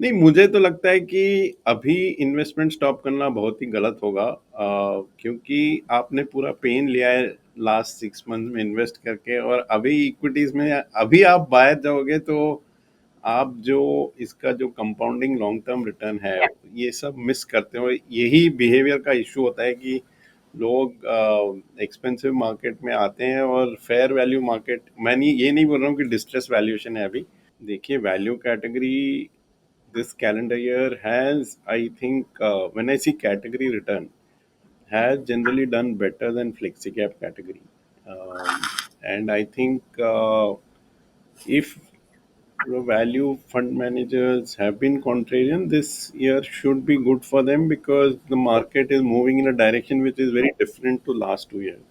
नहीं, मुझे तो लगता है कि अभी इन्वेस्टमेंट स्टॉप करना बहुत ही गलत होगा, क्योंकि आपने पूरा पेन लिया है लास्ट 6 मंथ में इन्वेस्ट करके, और अभी इक्विटीज में अभी आप बाहर जाओगे तो आप जो इसका जो कंपाउंडिंग लॉन्ग टर्म रिटर्न है ये सब मिस करते हो। यही बिहेवियर का इशू होता है कि लोग एक्सपेंसिव मार्केट में आते हैं और फेयर वैल्यू मार्केट, मैं नहीं ये नहीं बोल रहा हूँ कि डिस्ट्रेस वैल्यूएशन है अभी। देखिए, value category this calendar year has, I think, when I see category return, has generally done better than flexi cap category. And I think if the value fund managers have been contrarian, this year should be good for them because the market is moving in a direction which is very different to last 2 years.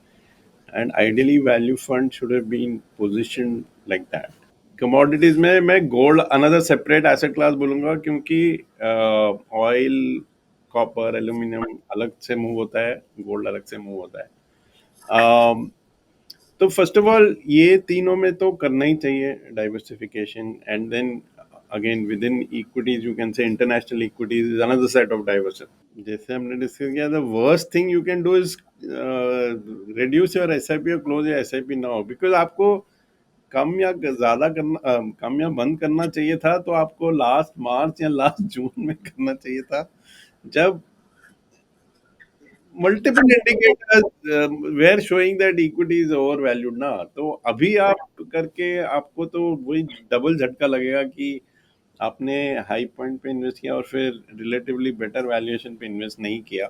And ideally, value fund should have been positioned like that. Commodities में मैं gold another separate asset class बोलूंगा, क्योंकि oil, copper, aluminium अलग से move होता है, gold अलग से मूव होता है। तो फर्स्ट ऑफ ऑल ये तीनों में तो करना ही चाहिए diversification, and then again with in equities you can say international equities is another set of diversification. जैसे हमने डिस्कस किया, the worst thing you can do is reduce your SIP और close your SIP now, because आपको कम या ज्यादा करना कम या बंद करना चाहिए था तो आपको लास्ट मार्च या लास्ट जून में करना चाहिए था, जब multiple indicators were showing that equity is overvalued ना। तो अभी आप करके आपको तो वही डबल झटका लगेगा कि आपने हाई पॉइंट पे इन्वेस्ट किया और फिर रिलेटिवली बेटर वैल्यूएशन पे इन्वेस्ट नहीं किया।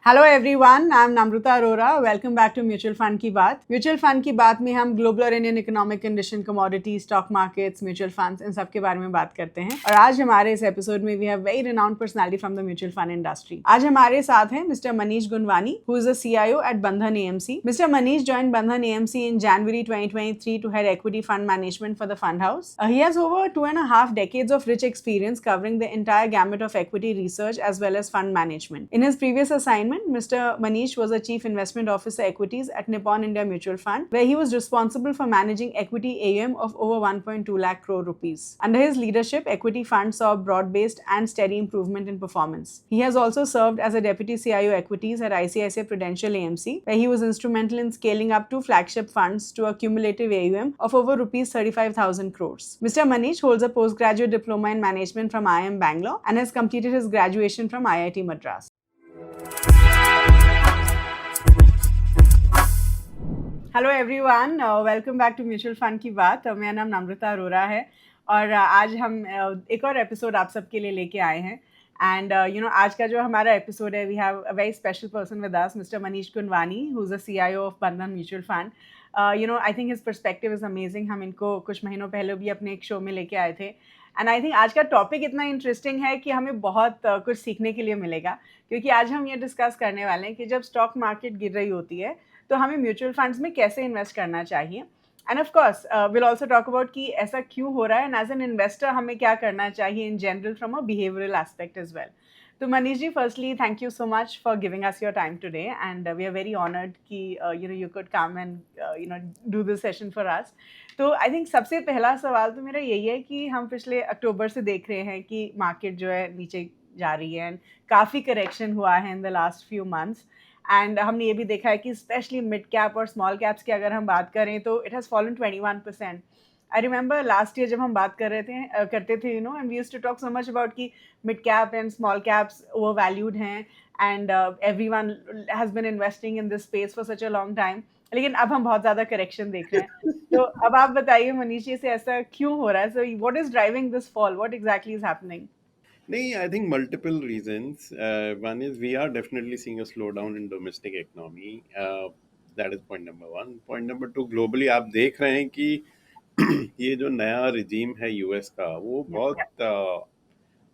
Hello everyone, I am Namrata Arora. Welcome back to mutual fund की बात। म्यूचुअल फंड की बात में हम ग्लोबल और Indian economic condition, commodity, stock markets, mutual funds, इन सब के बारे में बात करते हैं। और आज हमारे इस एपिसोड में we have very renowned personality from the mutual fund industry. आज हमारे साथ हैं mister Manish Gunwani, who is the CIO at Bandhan AMC. Mr. Manish joined Bandhan AMC in January 2023 to head equity fund management for the fund house. He has over 2.5 decades of rich experience covering the entire gamut of equity research as well as fund management. In his previous assignment, Mr. Manish was a Chief Investment Officer Equities at Nippon India Mutual Fund, where he was responsible for managing equity AUM of over 1.2 lakh crore rupees. Under his leadership, equity funds saw broad-based and steady improvement in performance. He has also served as a Deputy CIO Equities at ICICI Prudential AMC, where he was instrumental in scaling up two flagship funds to a cumulative AUM of over rupees 35,000 crores. Mr. Manish holds a postgraduate diploma in management from IIM Bangalore and has completed his graduation from IIT Madras. Hello everyone, welcome back to mutual fund की बात। मेरा नाम नम्रता अरोरा है और आज हम एक और एपिसोड आप सबके लिए लेके आए हैं। एंड आज का जो हमारा एपिसोड है, we have a very special person with us, mister Manish Gunwani, who is the CIO of Bandhan mutual fund. I think his perspective is amazing. हम इनको कुछ महीनों पहले भी अपने एक शो में लेके आए थे, एंड आई थिंक आज का टॉपिक इतना इंटरेस्टिंग है कि हमें बहुत कुछ सीखने के लिए मिलेगा, क्योंकि आज हम ये डिस्कस करने वाले हैं कि जब स्टॉक मार्केट गिर रही होती है तो हमें म्यूचुअल फंड्स में कैसे इन्वेस्ट करना चाहिए। End of course will also talk about कि ऐसा क्यों हो रहा है, एंड एज एन इन्वेस्टर हमें क्या करना चाहिए in general from a behavioural aspect as well. तो Manish ji, firstly thank you so much for giving us your time today, and we are very honoured कि you could come and do this session for us. तो I think सबसे पहला सवाल तो मेरा यही है कि हम पिछले अक्टूबर से देख रहे हैं कि मार्केट जो है नीचे जा रही है, एंड काफ़ी करेक्शन हुआ है in the last few months. And हमने ये भी देखा है कि स्पेशली मिड कैप और स्मॉल कैप्स की अगर हम बात करें तो it has fallen 21%। I remember last year जब हम बात कर रहे थे करते थे, and we used to talk so much about कि mid cap and small caps over valued हैं, and everyone has been investing in this space for such a long time. लेकिन अब हम बहुत ज़्यादा करेक्शन देख रहे हैं। तो अब आप बताइए मनीष जी, से ऐसा क्यों हो रहा है? So what is driving this fall? What exactly is happening? नहीं, I think multiple reasons. One is we are definitely seeing a slowdown in domestic economy. That is point number one. Point number two, globally आप देख रहे हैं कि ये जो नया regime है यूएस का, वो बहुत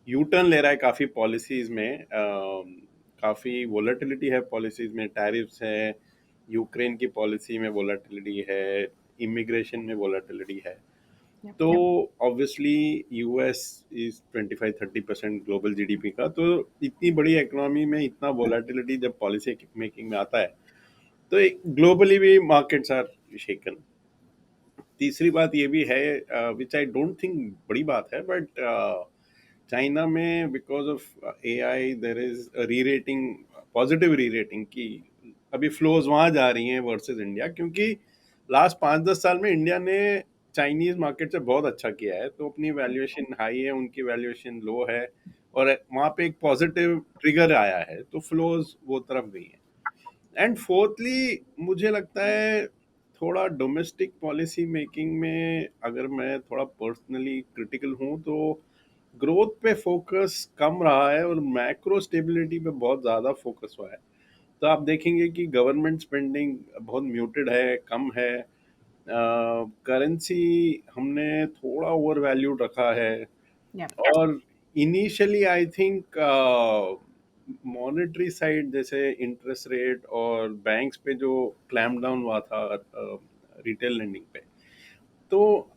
यू टर्न ले रहा है काफ़ी पॉलिसीज़ में। काफ़ी वोलेटिलिटी है पॉलिसीज़ में, टैरिफ्स है, यूक्रेन की पॉलिसी में वोलेटिलिटी है, इमिग्रेशन में वोलेटिलिटी है। तो obviously US is 25-30% global GDP का, तो इतनी बड़ी इकोनॉमी में इतना वोलेटिलिटी जब पॉलिसी मेकिंग में आता है तो ग्लोबली भी मार्केट्स आर शेकन। तीसरी बात ये भी है विच आई डोंट थिंक बड़ी बात है, बट चाइना में because of AI there is re rating, positive re rating की अभी फ्लोज वहां जा रही हैं वर्सेस इंडिया, क्योंकि लास्ट 5-10 साल में इंडिया ने चाइनीज मार्केट से बहुत अच्छा किया है, तो अपनी वैल्यूएशन हाई है, उनकी वैल्यूएशन लो है, और वहां पे एक पॉजिटिव ट्रिगर आया है, तो फ्लोज वो तरफ गई है। एंड फोर्थली मुझे लगता है थोड़ा डोमेस्टिक पॉलिसी मेकिंग में अगर मैं थोड़ा पर्सनली क्रिटिकल हूँ, तो ग्रोथ पे फोकस कम रहा है और मैक्रो स्टेबिलिटी पे बहुत ज़्यादा फोकस हुआ है। तो आप देखेंगे कि गवर्नमेंट स्पेंडिंग बहुत म्यूटेड है, कम है, करेंसी हमने थोड़ा ओवर वैल्यूड रखा है, या और initially I think monetary side जैसे इंटरेस्ट रेट और बैंक्स पे जो क्लैम्प डाउन हुआ था रिटेल लेंडिंग पे, तो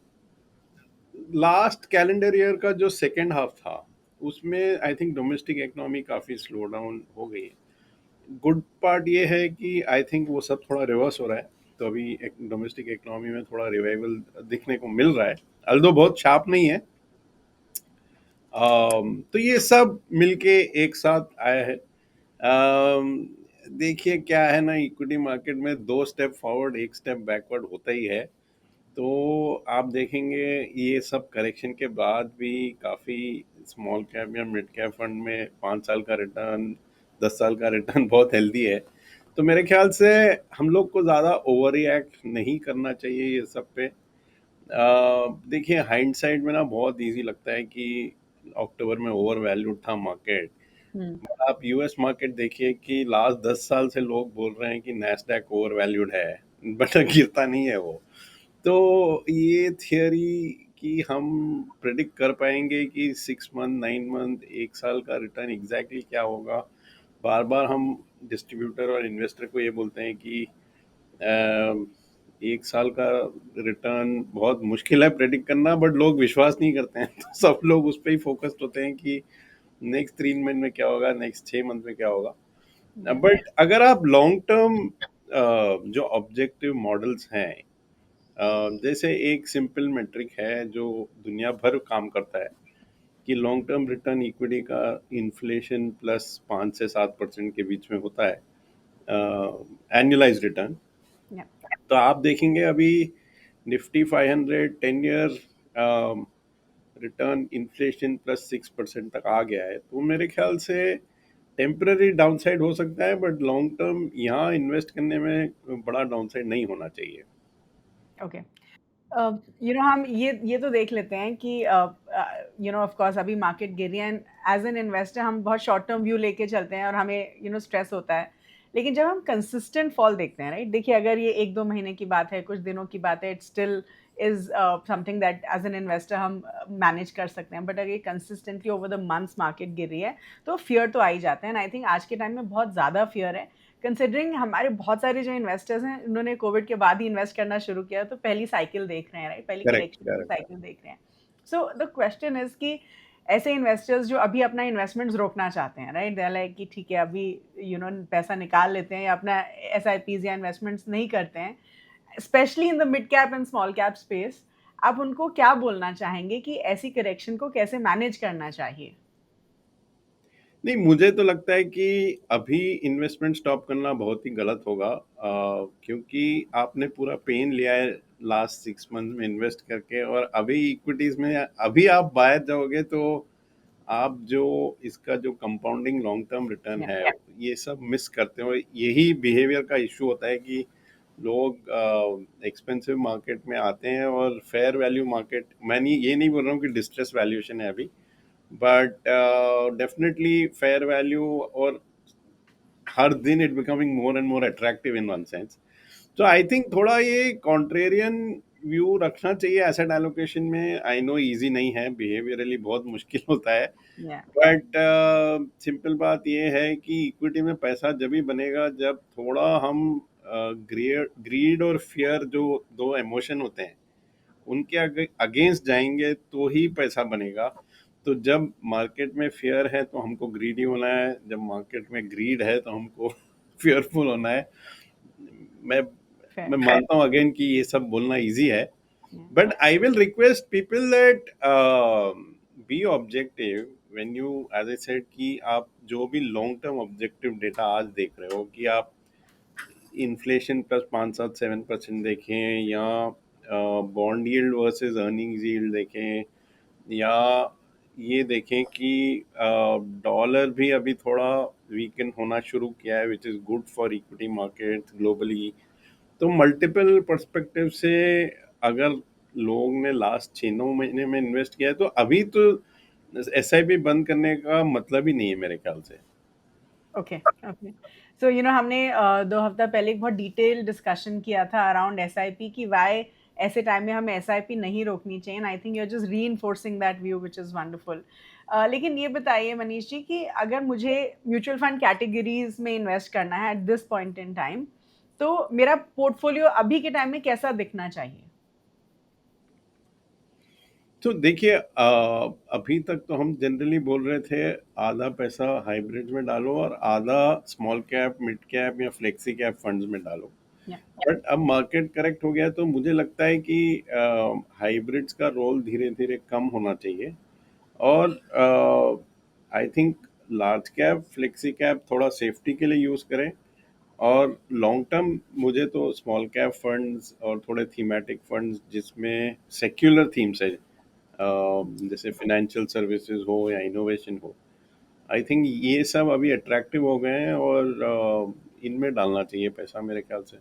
लास्ट कैलेंडर ईयर का जो सेकेंड हाफ था उसमें आई थिंक डोमेस्टिक इकोनॉमी काफ़ी स्लो डाउन हो गई है। गुड पार्ट ये है कि आई थिंक वो सब थोड़ा रिवर्स हो रहा है, तो अभी एक डोमेस्टिक इकोनॉमी में थोड़ा रिवाइवल दिखने को मिल रहा है, अल्दो बहुत शार्प नहीं है। तो ये सब मिलके एक साथ आया है। अम, देखिए क्या है ना, इक्विटी मार्केट में 2 स्टेप फॉरवर्ड 1 स्टेप बैकवर्ड होता ही है। तो आप देखेंगे ये सब करेक्शन के बाद भी काफ़ी स्मॉल कैप या मिड कैप फंड में 5 साल का रिटर्न, 10 साल का रिटर्न बहुत हेल्दी है। तो मेरे ख्याल से हम लोग को ज़्यादा ओवर रिएक्ट नहीं करना चाहिए ये सब पे। देखिए हाइंडसाइड में ना बहुत इजी लगता है कि अक्टूबर में ओवर वैल्यूड था मार्केट। आप यूएस मार्केट देखिए कि लास्ट 10 साल से लोग बोल रहे हैं कि नैस्डैक ओवर वैल्यूड है, बट गिरता नहीं है वो। तो ये थियोरी कि हम प्रेडिक्ट कर पाएंगे कि 6 मंथ 9 मंथ 1 साल का रिटर्न एग्जैक्टली क्या होगा, बार बार हम डिस्ट्रीब्यूटर और इन्वेस्टर को ये बोलते हैं कि 1 साल का रिटर्न बहुत मुश्किल है प्रेडिक्ट करना, बट लोग विश्वास नहीं करते हैं तो सब लोग उस पर ही फोकस्ड होते हैं कि नेक्स्ट 3 मंथ में क्या होगा, नेक्स्ट 6 मंथ में क्या होगा। या बट अगर आप लॉन्ग टर्म जो ऑब्जेक्टिव मॉडल्स हैं, जैसे एक सिंपल मेट्रिक है जो दुनिया भर काम करता है कि लॉन्ग टर्म रिटर्न इक्विटी का इन्फ्लेशन प्लस 5 से 7% के बीच में होता है, एनुअलाइज रिटर्न। या तो आप देखेंगे अभी Nifty 500 10 year return inflation plus 6% तक आ गया है, तो मेरे ख्याल से टेम्पररी डाउनसाइड हो सकता है, बट लॉन्ग टर्म यहाँ इन्वेस्ट करने में बड़ा डाउनसाइड नहीं होना चाहिए। ओके। हम ये तो देख लेते हैं कि ऑफ कोर्स अभी मार्केट गिरी है, एंड एज एन इन्वेस्टर हम बहुत शॉर्ट टर्म व्यू लेके चलते हैं और हमें स्ट्रेस होता है। लेकिन जब हम कंसिस्टेंट फॉल देखते हैं, राइट, देखिए अगर ये 1-2 महीने की बात है, कुछ दिनों की बात है, it still is something that as an investor हम मैनेज कर सकते हैं। बट अगर ये consistently over the months market गिर रही है, तो फियर तो आ ही जाते हैं। आई थिंक आज के टाइम में बहुत ज़्यादा फियर है, कंसिडरिंग हमारे बहुत सारे जो इन्वेस्टर्स हैं उन्होंने कोविड के बाद ही इन्वेस्ट करना शुरू किया, तो पहली साइकिल देख रहे हैं, राइट, पहली करेक्ट, करेक्शन की करेक्ट। साइकिल देख रहे हैं। सो द क्वेश्चन इज कि ऐसे इन्वेस्टर्स जो अभी अपना इन्वेस्टमेंट्स रोकना चाहते हैं, राइट, दे आर लाइक कि ठीक है अभी पैसा निकाल लेते हैं या अपना एसआईपीज या इन्वेस्टमेंट्स नहीं करते हैं, specially in the mid cap and small cap space. आप उनको क्या बोलना चाहेंगे कि ऐसी करेक्शन को कैसे मैनेज करना चाहिए? नहीं, मुझे तो लगता है कि अभी इन्वेस्टमेंट स्टॉप करना बहुत ही गलत होगा, क्योंकि आपने पूरा पेन लिया है लास्ट 6 मंथ में इन्वेस्ट करके, और अभी इक्विटीज में अभी आप बाहर जाओगे तो आप जो इसका जो कंपाउंडिंग लॉन्ग टर्म रिटर्न या है ये सब मिस करते हो। यही बिहेवियर का इशू होता है कि लोग एक्सपेंसिव मार्केट में आते हैं और फेयर वैल्यू मार्केट, मैं नहीं ये नहीं बोल रहा हूँ कि डिस्ट्रेस वैल्यूएशन है अभी, बट डेफिनेटली फेयर वैल्यू, और हर दिन it becoming more and more attractive in one sense. तो आई थिंक थोड़ा ये कॉन्ट्रेरियन व्यू रखना चाहिए एसेट एलोकेशन में। आई नो इजी नहीं है, बिहेवियरली बहुत मुश्किल होता है, या बट सिंपल बात ये है कि इक्विटी में पैसा जब ही बनेगा जब थोड़ा हम ग्रीड और फियर जो दो इमोशन होते हैं उनके अगेंस्ट जाएंगे तो ही पैसा बनेगा। तो जब मार्केट में फेयर है तो हमको ग्रीडी होना है, जब मार्केट में ग्रीड है तो हमको फेयरफुल होना है। मैं फेयर। मैं मानता हूँ अगेन कि ये सब बोलना इजी है, Yeah. But I will request people that be objective when you, as I said, कि आप जो भी लॉन्ग टर्म ऑब्जेक्टिव डेटा आज देख रहे हो कि आप इन्फ्लेशन प्लस 5 7 7% देखें या bond yield versus earnings yield देखें या ये देखें कि डॉलर भी अभी थोड़ा वीकन होना शुरू किया है which is good for equity market globally. तो मल्टीपल पर्सपेक्टिव से अगर लोग ने लास्ट 6 9 महीने में इन्वेस्ट किया है तो अभी तो एसआईपी बंद करने का मतलब ही नहीं है मेरे ख्याल से। Okay, okay. सो हमने 2 हफ्ता पहले एक बहुत डिटेल डिस्कशन किया था अराउंड एसआईपी कि व्हाई ऐसे टाइम में हमें एसआईपी नहीं रोकनी चाहिए and I think you are just reinforcing that view which is wonderful. लेकिन ये बताइए मनीष जी कि अगर मुझे म्यूचुअल फंड कैटेगरीज़ में इन्वेस्ट करना है at this point in time, तो मेरा पोर्टफोलियो अभी के टाइम में कैसा दिखना चाहिए? तो देखिए अभी तक तो हम जनरली बोल रहे थे आधा पैसा हाइब्रिड में डालो और आधा स्मॉल कैप मिड कैप या फ्लेक्सी कैप फंड्स में डालो। या। बट अब मार्केट करेक्ट हो गया तो मुझे लगता है कि हाइब्रिड्स का रोल धीरे धीरे कम होना चाहिए और I think large cap flexi cap थोड़ा सेफ्टी के लिए यूज़ करें और लॉन्ग टर्म मुझे तो स्मॉल कैप फंड्स और थोड़े थीमेटिक फंड्स जिसमें सेक्युलर थीम्स है जैसे फाइनेंशियल सर्विसेज हो या इनोवेशन हो, आई थिंक ये सब अभी अट्रैक्टिव हो गए हैं और इनमें डालना चाहिए पैसा मेरे ख्याल से।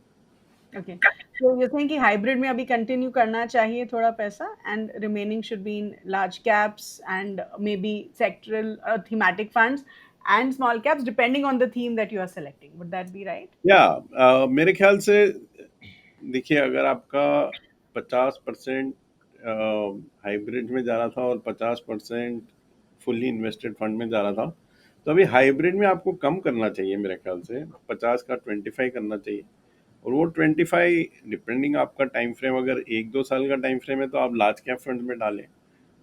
ओके। तो यू थिंक कि हाइब्रिड में अभी कंटिन्यू करना चाहिए थोड़ा पैसा and remaining should be in large caps and maybe sectoral thematic funds and small caps depending on the theme that you are selecting. Would that be right? या मेरे ख्याल से देखिए अगर आपका 50% हाइब्रिड में जा रहा था और 50% फुल्ली इन्वेस्टेड फंड में जा रहा था तो अभी हाइब्रिड में आपको कम करना चाहिए मेरे ख्याल से 50 का 25 करना चाहिए और वो 25 डिपेंडिंग आपका टाइम फ्रेम अगर 1 2 साल का टाइम फ्रेम है तो आप लार्ज कैप फंड में डालें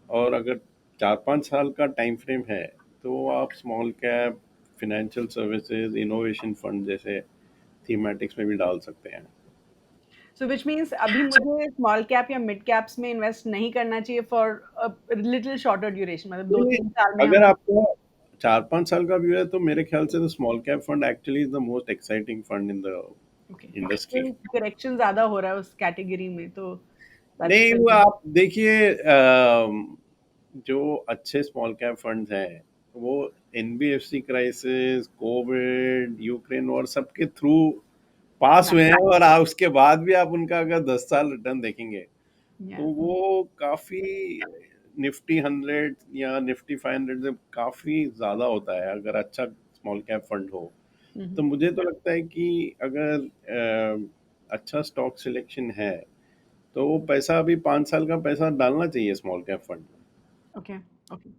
और अगर 4 5 साल का टाइम फ्रेम है तो आप small cap financial services innovation fund जैसे थीमेटिक्स में भी डाल सकते हैं। सो व्हिच मीन्स अभी मुझे स्मॉल कैप या मिड कैप्स में इन्वेस्ट नहीं करना चाहिए for a little shorter duration, मतलब नहीं, 2-3 साल में अगर हम। आपका 4 5 साल का व्यू है तो मेरे ख्याल से तो small cap fund actually is the most exciting fund in the okay. Industry. तो करेक्शन ज़्यादा हो रहा है उस कैटेगरी में तो दैट्स नहीं वो द। आप देखिए जो अच्छे स्मॉल कैप फंड्स हैं वो एनबीएफसी क्राइसिस कोविड यूक्रेन और सबके थ्रू पास या, हुए हैं और आप उसके बाद भी आप उनका अगर 10 साल रिटर्न देखेंगे या। तो वो काफी निफ्टी 100 या निफ्टी 500 से काफी ज्यादा होता है अगर अच्छा स्मॉल कैप फंड हो। हुँ, तो हुँ। मुझे तो लगता है कि अगर अच्छा स्टॉक सिलेक्शन है तो वो पैसा अभी 5 साल का पैसा डालना चाहिए स्मॉल कैप फंड में। Okay, okay.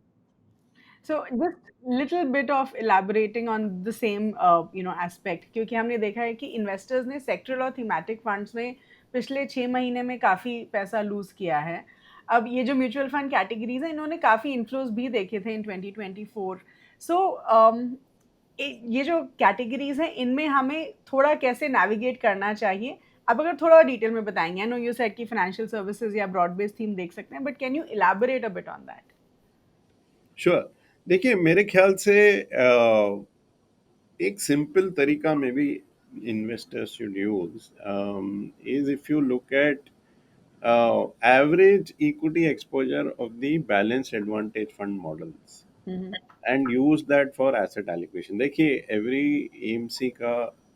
So just little bit of elaborating on the same aspect, क्योंकि हमने देखा है कि इन्वेस्टर्स ने सेक्टरल और थीमेटिक फंड्स में पिछले 6 महीने में काफ़ी पैसा लूज किया है। अब ये जो म्यूचुअल फंड कैटेगरीज हैं इन्होंने काफ़ी इन्फ्लोज भी देखे थे इन 2024। सो ये जो कैटेगरीज हैं इनमें हमें थोड़ा कैसे नेविगेट करना चाहिए? आप अगर थोड़ा डिटेल में बताएंगे। आई नो यू सेड कि फाइनेंशियल सर्विसेज या ब्रॉड बेस्ड थीम देख सकते हैं, but can you elaborate a bit on that? Sure. देखिए मेरे ख्याल से एक सिंपल तरीका में भी investors should use is if you look at average equity exposure of the balanced advantage fund models and use that for asset allocation। देखिए every AMC का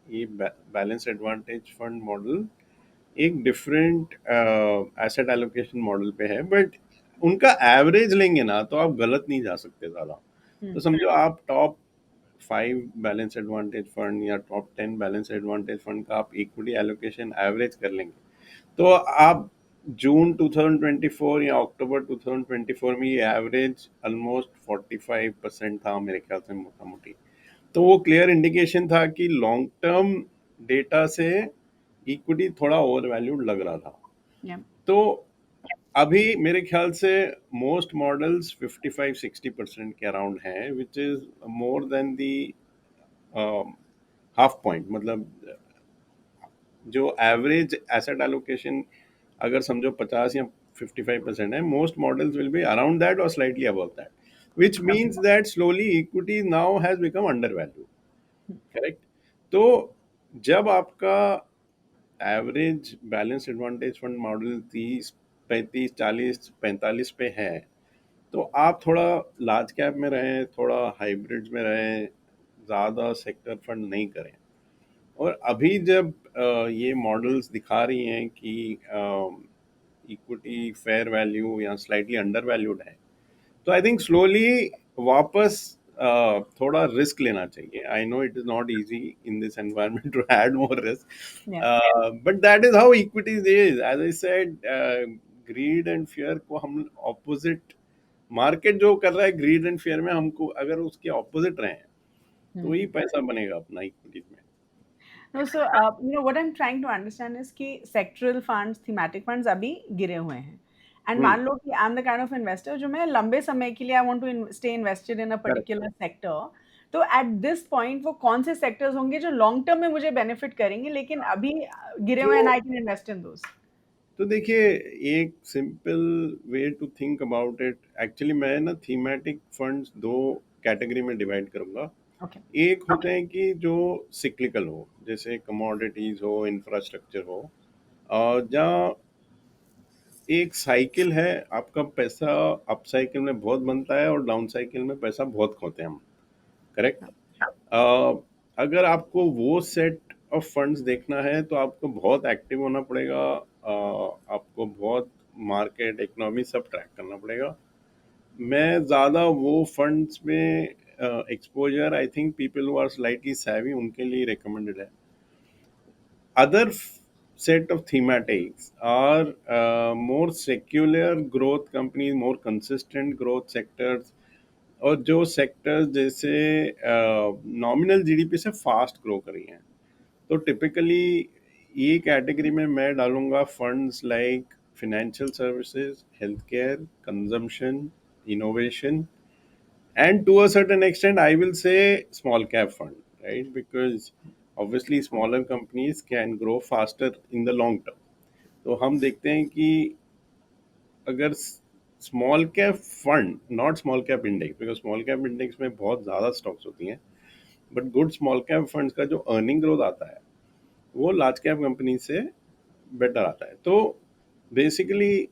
ये बैलेंस एडवांटेज फंड मॉडल एक डिफरेंट एसेट एलोकेशन मॉडल पे है but उनका average लेंगे ना तो आप गलत नहीं जा सकते ज़्यादा। तो समझो आप टॉप 5 बैलेंस एडवांटेज फंड या टॉप 10 बैलेंस एडवांटेज फंड का आप इक्विटी एलोकेशन एवरेज कर लेंगे तो आप जून 2024 या अक्टूबर 2024 में ये एवरेज ऑलमोस्ट 45% था मेरे ख्याल से मोटा मोटी। तो वो क्लियर इंडिकेशन था कि लॉन्ग टर्म डेटा से इक्विटी थोड़ा ओवर वैल्यूड लग रहा था। या। तो अभी मेरे ख्याल से मोस्ट मॉडल्स 55 60% के अराउंड हैं which is more than the half point. मतलब जो एवरेज एसेट एलोकेशन अगर समझो 50 या 55% है, most models will be around that or slightly above that, which means that slowly equity now has become undervalued. Correct. तो जब आपका average balance advantage fund model 30 35 40 45 पे है, तो आप थोड़ा लार्ज कैप में रहें, थोड़ा हाइब्रिड्स में रहें, ज़्यादा सेक्टर फंड नहीं करें। और अभी जब ये मॉडल्स दिखा रही हैं कि इक्विटी फेयर वैल्यू या स्लाइटली अंडर वैल्यूड है, तो आई थिंक स्लोली वापस थोड़ा रिस्क लेना चाहिए। I know it is not easy in this environment to add more Yeah. Risk, but that is how equities is. As I said, greed and fear को हम opposite, market जो कर रहा है ग्रीड एंड फियर में, हमको अगर उसके ऑपोजिट रहे तो वही पैसा बनेगा अपना इक्विटीज में। No, so what I'm trying to understand is कि sectoral funds, thematic funds अभी गिरे हुए हैं, and हम्म। मान लो कि I'm the kind of investor जो मैं लंबे समय के लिए I want to stay invested in a correct. particular sector, तो at this point वो कौन से sectors होंगे जो long term में मुझे benefit करेंगे, लेकिन अभी गिरे हुए हैं and तो I can invest in those. देखिए, एक simple way to think about it, actually मैं ना थीमेटिक फंड्स दो कैटेगरी में डिवाइड करूंगा। Okay. एक होते हैं कि जो सिक्लिकल हो, जैसे कमोडिटीज हो, इंफ्रास्ट्रक्चर हो, और जहाँ एक साइकिल है, आपका पैसा अप साइकिल में बहुत बनता है और डाउन साइकिल में पैसा बहुत खोते हैं हम। करेक्ट। अगर आपको वो सेट ऑफ फंड्स देखना है तो आपको बहुत एक्टिव होना पड़ेगा, आपको बहुत मार्केट इकोनॉमी सब ट्रैक करना पड़ेगा। मैं ज़्यादा वो फंड्स में exposure, I think people who are slightly savvy उनके लिए रिकमेंडेड है। Other set of thematics are more secular growth companies, more consistent growth sectors, और जो सेक्टर्स जैसे नॉमिनल जीडीपी से फास्ट ग्रो कर रही हैं। तो टिपिकली ये कैटेगरी में मैं डालूंगा funds like financial services, health care, consumption, innovation, and to a certain extent I will say small cap fund, right? Because obviously smaller companies can grow faster in the long term. तो हम देखते हैं कि अगर small cap fund, not small cap index, because small cap index में बहुत ज़्यादा stocks होती हैं, but good small cap funds का जो अर्निंग ग्रोथ आता है वो लार्ज कैप कंपनी से बेटर आता है। तो बेसिकली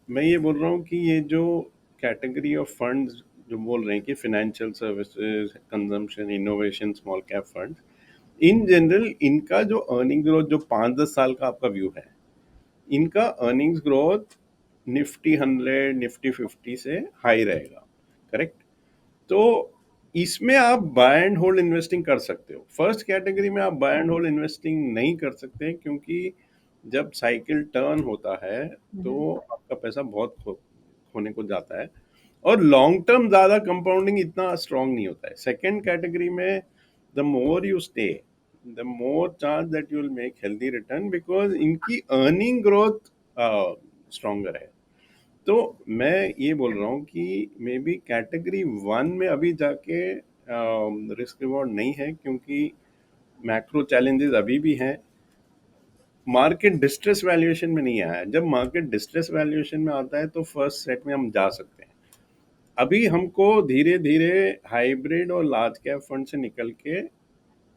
मैं ये बोल रहा हूँ कि ये जो कैटेगरी ऑफ फंड्स जो बोल रहे हैं कि financial services, consumption, innovation, small cap fund, in general इनका जो अर्निंग ग्रोथ जो 5-10 साल का आपका व्यू है, इनका अर्निंग्स ग्रोथ निफ्टी 100, निफ्टी 50 से हाई रहेगा। करेक्ट। तो इसमें आप बाय एंड होल्ड इन्वेस्टिंग कर सकते हो। फर्स्ट कैटेगरी में आप बाय एंड होल्ड इन्वेस्टिंग नहीं कर सकते, क्योंकि जब साइकिल टर्न होता है तो आपका पैसा बहुत खोने को जाता है, और लॉन्ग टर्म ज़्यादा कंपाउंडिंग इतना स्ट्रांग नहीं होता है। सेकेंड कैटेगरी में the more you stay, the more chance that you will make healthy return, because इनकी अर्निंग ग्रोथ स्ट्रॉन्गर है। तो मैं ये बोल रहा हूँ कि मे बी कैटेगरी 1 में अभी जाके रिस्क रिवॉर्ड नहीं है, क्योंकि मैक्रो चैलेंजेस अभी भी हैं। मार्केट डिस्ट्रेस वैल्यूएशन में नहीं आया है। जब मार्केट डिस्ट्रेस वैल्यूएशन में आता है तो फर्स्ट सेट में हम जा सकते हैं। अभी हमको धीरे धीरे हाइब्रिड और लार्ज कैप फंड से निकल के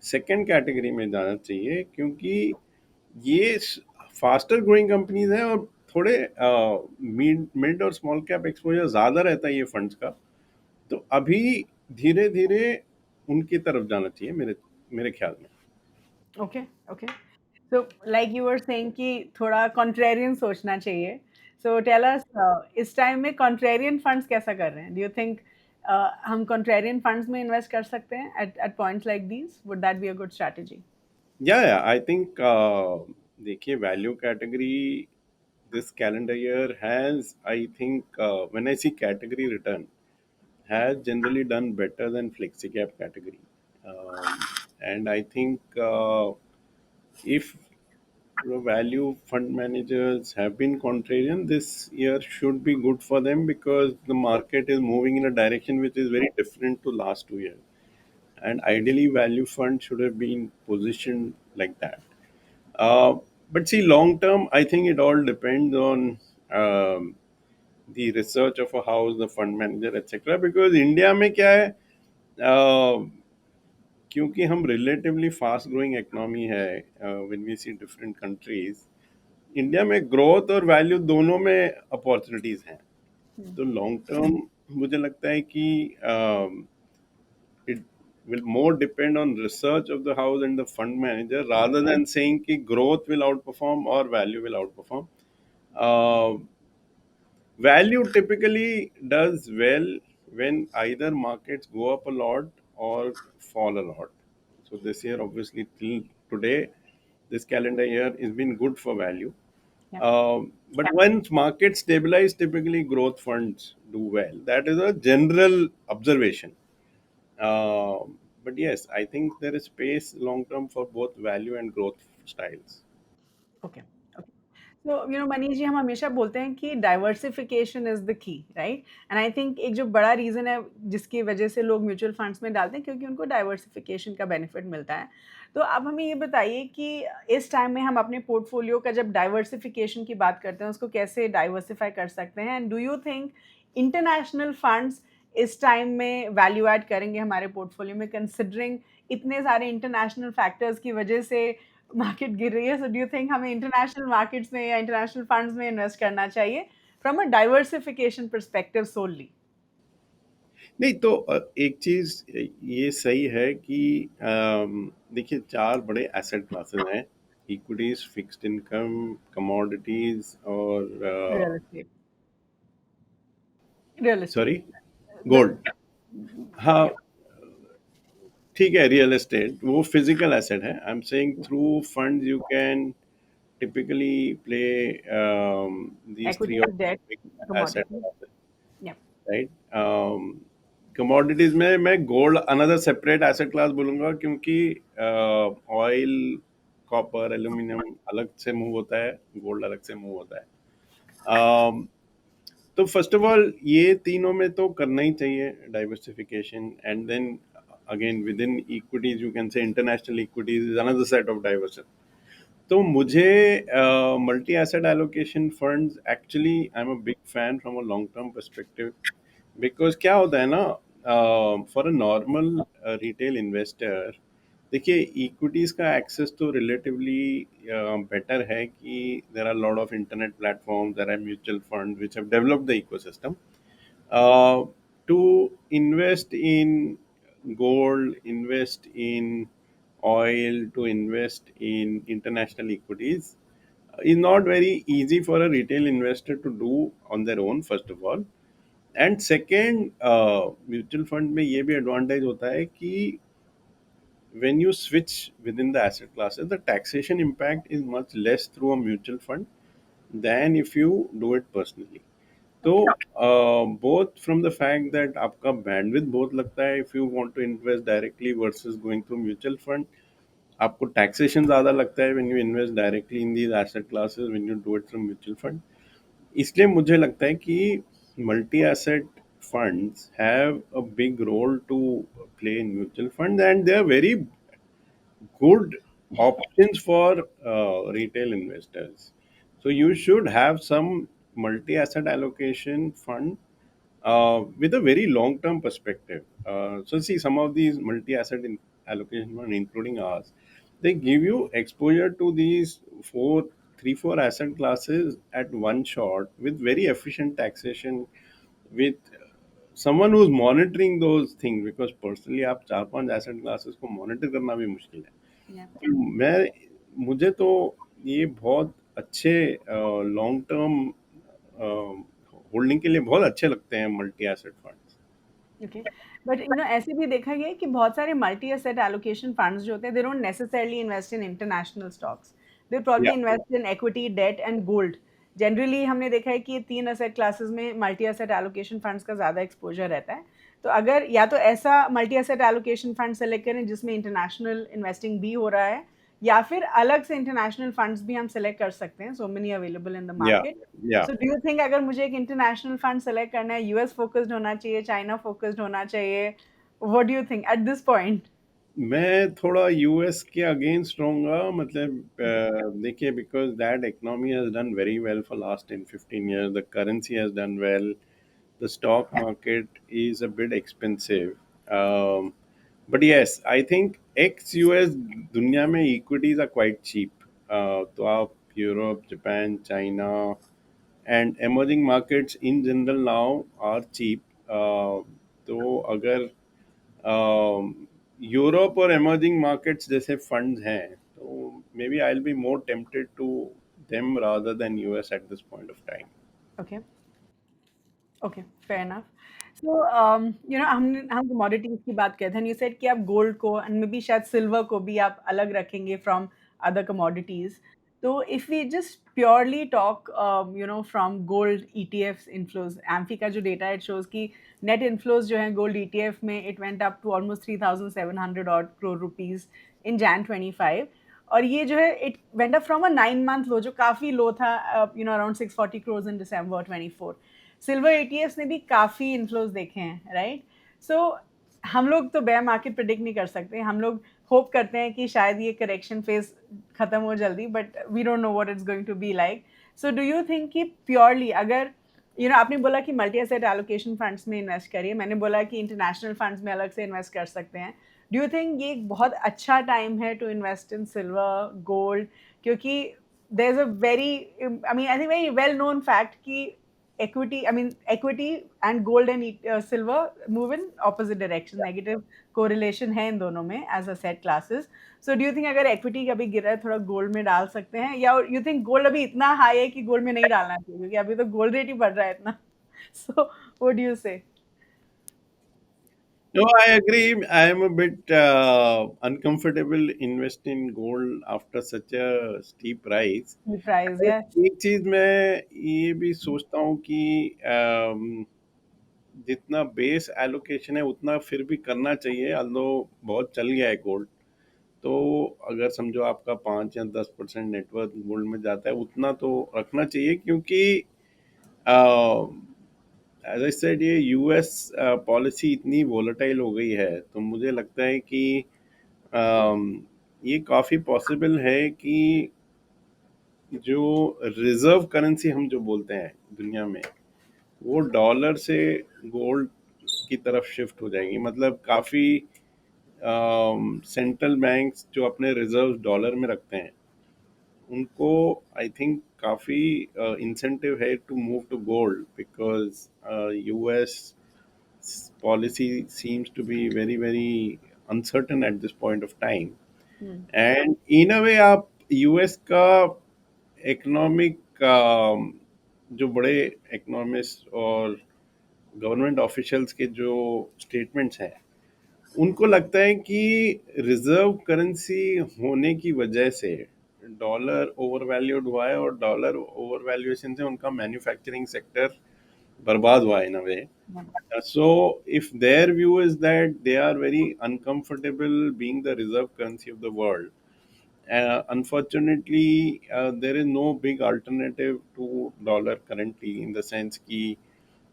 सेकेंड कैटेगरी में जाना चाहिए, क्योंकि ये फास्टर ग्रोइंग कंपनीज हैं और थोड़े मिड और स्मॉल कैप एक्सपोजर ज़्यादा रहता है ये फंड्स का। तो अभी धीरे धीरे उनकी तरफ जाना चाहिए मेरे मेरे ख्याल में। Okay, okay. So like you were saying कि थोड़ा contrarian सोचना चाहिए. So tell us इस टाइम में contrarian funds कैसा कर रहे हैं? Do you think हम contrarian funds में invest कर सकते हैं at points like these? Would that be a good strategy? या आई थिंक, देखिए, value category this calendar year has, I think, when I see category return, has generally done better than flexi cap category. And I think if the value fund managers have been contrarian, this year should be good for them, because the market is moving in a direction which is very different to last 2 years. And ideally, value fund should have been positioned like that. But see, long term, I think it all depends on the research of a house, the fund manager, etc. Because India में क्या है, क्योंकि हम relatively fast growing economy है, when we see different countries, India में growth और value दोनों में अपॉर्चुनिटीज हैं. तो लॉन्ग टर्म मुझे लगता है कि it will more depend on research of the house and the fund manager rather than saying कि growth will outperform or value will outperform. Uh, Value typically does well when either markets go up a lot or fall a lot. So this year, obviously, till today, this calendar year has been good for value. Yeah. But once markets stabilize, typically growth funds do well. That is a general observation. But yes, I think there is space long term for both value and growth styles. Okay, okay. तो मनीष जी, हम हमेशा बोलते हैं कि diversification is the key, right? And I think एक जो बड़ा reason है जिसकी वजह से लोग म्यूचुअल फंड्स में डालते हैं, क्योंकि उनको डाइवर्सिफिकेशन का बेनिफिट मिलता है। तो आप हमें ये बताइए कि इस टाइम में हम अपने पोर्टफोलियो का जब डाइवर्सिफिकेशन की बात करते हैं, उसको कैसे डाइवर्सिफाई कर सकते हैं? And do you think international funds इस टाइम में वैल्यू ऐड करेंगे हमारे पोर्टफोलियो में, कंसिडरिंग इतने सारे इंटरनेशनल फैक्टर्स की वजह से मार्केट गिर रही है? सो डू यू थिंक हमें इंटरनेशनल मार्केट्स में या इंटरनेशनल फंड्स में इन्वेस्ट करना चाहिए from a diversification perspective solely? नहीं तो एक चीज ये सही है कि देखिए, चार बड़े एसेट क्लासेस हैं: equities, fixed income, commodities real और estate, real estate, sorry, the gold. हाँ, ठीक है, रियल एस्टेट वो फिजिकल एसेट है. I am saying through funds you can typically play these three equity, or debt, big asset commodity. classes, या, right? Commodities में मैं gold another separate asset class बोलूंगा, क्योंकि ऑयल, कॉपर, एल्यूमिनियम अलग से move होता है, गोल्ड अलग से मूव होता है. तो फर्स्ट ऑफ ऑल ये तीनों में तो करना ही चाहिए diversification. And then again with in equities you can say international equities is another set of diversification. तो मुझे multi asset allocation funds, actually I am a big fan from a long term perspective. Because क्या होता है ना, for a normal retail investor, देखिए, equities का access तो relatively better है कि there are lot of internet platform, there are mutual fund which have developed the ecosystem. To invest in gold, invest in oil, to invest in international equities is not very easy for a retail investor to do on their own, first of all. And second, mutual fund में ये भी advantage होता है कि when you switch within the asset classes, the taxation impact is much less through a mutual fund than if you do it personally. तो okay, both from the fact that आपका bandwidth बहुत लगता है if you want to invest directly versus going through mutual fund, आपको taxation ज़्यादा लगता है when you invest directly in these asset classes when you do it through mutual fund. इसलिए मुझे लगता है कि multi asset funds have a big role to play in mutual funds, and they are very good options for retail investors. So you should have some multi-asset allocation fund with a very long-term perspective. So see, some of these multi-asset allocation fund, including ours, they give you exposure to these four asset classes at one shot with very efficient taxation, with someone who's monitoring those things. Because personally, आप चार पांच asset classes को monitor करना भी मुश्किल है. या, मैं मुझे तो ये बहुत अच्छे लॉन्ग टर्म होल्डिंग के लिए बहुत अच्छे लगते हैं multi asset funds. Okay. But ऐसे भी देखा गया है कि बहुत सारे मल्टी एसेट एलोकेशन फंड्स जो होते हैं, they don't necessarily invest in international stocks, they या probably invest in equity, debt and gold. Generally हमने देखा है कि ये तीन एसेट क्लासेस में मल्टी एसेट एलोकेशन फंड्स का ज़्यादा एक्सपोजर रहता है। तो अगर या तो ऐसा multi asset allocation fund select करें जिसमें इंटरनेशनल इन्वेस्टिंग भी हो रहा है, या फिर अलग से इंटरनेशनल फंड्स भी हम सेलेक्ट कर सकते हैं, so many available in the या मार्केट। या सो डू यू थिंक अगर मुझे एक इंटरनेशनल फंड सेलेक्ट करना है, यूएस फोकस्ड होना चाहिए, चाइना फोकस्ड होना चाहिए? What do you think eight this point? मैं थोड़ा यूएस के अगेंस्ट रहूंगा, मतलब देखिए, because that economy has done very well for last 10-15 years. The currency has done well. The stock market is a bit expensive. But yes, I think ex-US दुनिया में equities are quite cheap. तो आप Europe, Japan, China and emerging markets in general now are cheap. तो अगर Europe और emerging markets जैसे funds हैं, तो maybe I'll be more tempted to them rather than US at this point of time. Okay, okay, fair enough. So हम commodities की बात करते हैं, यू सेड कि आप गोल्ड को एंड मे बी शायद सिल्वर को भी आप अलग रखेंगे फ्रॉम अदर कमोडिटीज। तो if we just purely talk from gold ETFs inflows, AMFI का जो डेटा इट शोज कि नेट इनफ्लोज जो है गोल्ड ईटीएफ में it went up to almost 3,700 odd crore rupees in Jan 25। और ये जो है it went up from a 9 month low जो काफ़ी लो था, around 640 crore in December 24। Silver एटीएफ्स ने भी काफ़ी इन्फ्लोज देखे हैं, राइट? सो हम लोग तो बेयर मार्केट प्रिडिक्ट नहीं कर सकते, हम लोग होप करते हैं कि शायद ये करेक्शन फेज खत्म हो जल्दी, but we don't know what it's going to be like. So do you think कि प्योरली अगर आपने बोला कि मल्टी एसेट एलोकेशन फंड्स में इन्वेस्ट करिए, मैंने बोला कि इंटरनेशनल फंड्स में अलग से इन्वेस्ट कर सकते हैं। डू यू थिंक ये एक बहुत अच्छा टाइम है to invest in silver gold? क्योंकि there is a very, I think very well known fact कि equity and gold and silver move in opposite direction, negative correlation है इन दोनों में as asset classes. So do you think अगर equity कभी गिरा है थोड़ा गोल्ड में डाल सकते हैं, या you think गोल्ड अभी इतना हाई है कि गोल्ड में नहीं डालना चाहिए क्योंकि अभी तो गोल्ड रेट ही बढ़ रहा है इतना? So what do you say? No, I agree. I am a bit uncomfortable investing in gold after such a steep rise. The price, But yeah. एक चीज मैं ये भी सोचता हूँ कि जितना बेस एलोकेशन है उतना फिर भी करना चाहिए, अल्दो बहुत चल गया है गोल्ड। तो अगर समझो आपका 5 या 10% नेटवर्थ गोल्ड में जाता है, उतना तो रखना चाहिए, क्योंकि एज आई सेड ये यूएस पॉलिसी इतनी वोलेटाइल हो गई है, तो मुझे लगता है कि um, ये काफ़ी पॉसिबल है कि जो रिजर्व करेंसी हम जो बोलते हैं दुनिया में, वो डॉलर से गोल्ड की तरफ शिफ्ट हो जाएंगी। मतलब काफ़ी सेंट्रल बैंक्स जो अपने रिजर्व डॉलर में रखते हैं, उनको आई थिंक काफ़ी इंसेंटिव है to move to gold, because US policy seems to be very very uncertain at this point of time. Hmm. And in a way आप यूएस का इकोनॉमिक जो बड़े इकोनॉमिस्ट और गवर्नमेंट ऑफिशियल्स के जो statements हैं, उनको लगता है कि रिजर्व करेंसी होने की वजह से डॉलर ओवर वैल्यूड हुआ है, और डॉलर ओवर वैल्यूएशन से उनका मैन्युफैक्चरिंग सेक्टर बर्बाद हुआ इन अ वे. Hmm. So, if their view is that they are very uncomfortable being the reserve currency of the world, unfortunately, there is no big alternative to dollar currently, in the sense कि